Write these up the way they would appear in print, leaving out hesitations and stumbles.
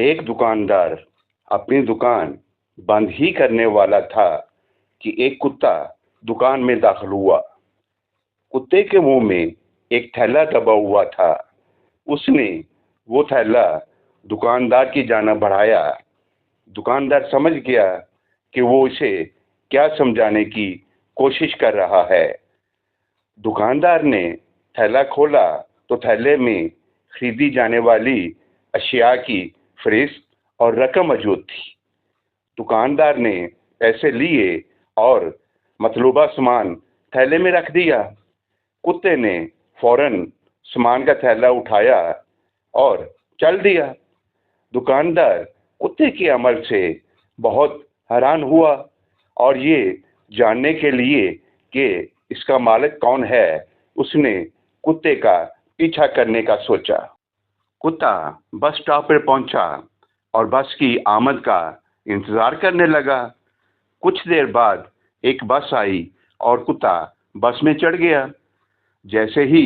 ایک دکاندار اپنی دکان بند ہی کرنے والا تھا کہ ایک کتا دکان میں داخل ہوا۔ کتے کے منہ میں ایک تھیلا دبا ہوا تھا۔ اس نے وہ تھیلا دکاندار کی جانب بڑھایا۔ دکاندار سمجھ گیا کہ وہ اسے کیا سمجھانے کی کوشش کر رہا ہے۔ دکاندار نے تھیلا کھولا تو تھیلے میں خریدی جانے والی اشیاء کی فہرست اور رقم موجود تھی۔ دکاندار نے پیسے لیے اور مطلوبہ سامان تھیلے میں رکھ دیا۔ کتے نے فوراً سامان کا تھیلا اٹھایا اور چل دیا۔ دکاندار کتے کے عمل سے بہت حیران ہوا اور یہ جاننے کے لیے کہ اس کا مالک کون ہے، اس نے کتے کا پیچھا کرنے کا سوچا۔ کتا بس اسٹاپ پر پہنچا اور بس کی آمد کا انتظار کرنے لگا۔ کچھ دیر بعد ایک بس آئی اور کتا بس میں چڑھ گیا۔ جیسے ہی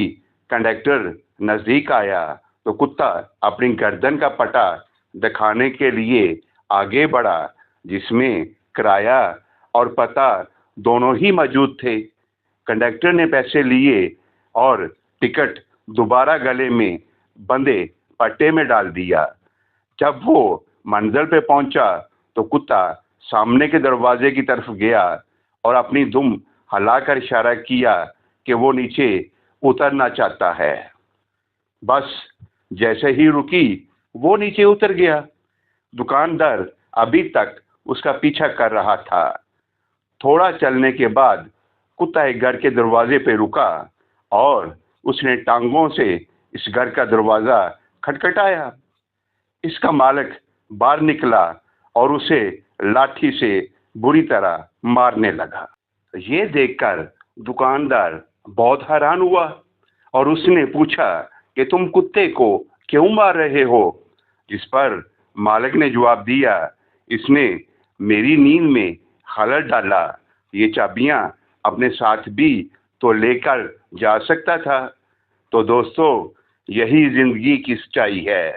کنڈکٹر نزدیک آیا تو کتا اپنی گردن کا پٹا دکھانے کے لیے آگے بڑھا، جس میں کرایہ اور پتہ دونوں ہی موجود تھے۔ کنڈکٹر نے پیسے لیے اور ٹکٹ دوبارہ گلے میں بندھے پٹے میں ڈال دیا۔ جب وہ منزل پہ پہنچا تو کتا سامنے کے دروازے کی طرف گیا اور اپنی دم ہلا کر اشارہ کیا کہ وہ نیچے اترنا چاہتا ہے۔ بس جیسے ہی رکی وہ نیچے اتر گیا۔ دکاندار ابھی تک اس کا پیچھا کر رہا تھا۔ تھوڑا چلنے کے بعد کتا ایک گھر کے دروازے پہ رکا اور اس نے ٹانگوں سے اس گھر کا دروازہ کھٹکھٹایا۔ اس کا مالک باہر نکلا اور اسے لاٹھی سے بری طرح مارنے لگا۔ یہ دیکھ کر دکاندار بہت حیران ہوا اور اس نے پوچھا کہ تم کتے کو کیوں مار رہے ہو؟ جس پر مالک نے جواب دیا، اس نے میری نیند میں خلل ڈالا، یہ چابیاں اپنے ساتھ بھی تو لے کر جا سکتا تھا۔ تو دوستو، یہی زندگی کی سچائی ہے۔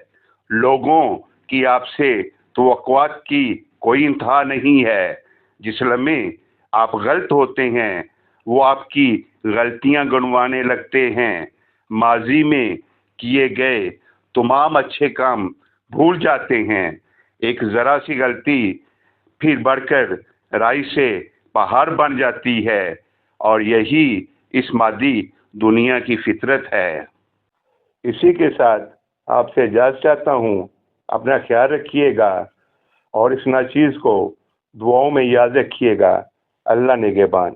لوگوں کی آپ سے توقعات کی کوئی انتہا نہیں ہے۔ جس لمحے آپ غلط ہوتے ہیں وہ آپ کی غلطیاں گنوانے لگتے ہیں، ماضی میں کیے گئے تمام اچھے کام بھول جاتے ہیں۔ ایک ذرا سی غلطی پھر بڑھ کر رائی سے پہاڑ بن جاتی ہے، اور یہی اس مادی دنیا کی فطرت ہے۔ اسی کے ساتھ آپ سے اجازت چاہتا ہوں۔ اپنا خیال رکھیے گا اور اس ناچیز کو دعاؤں میں یاد رکھیے گا۔ اللہ نگہبان۔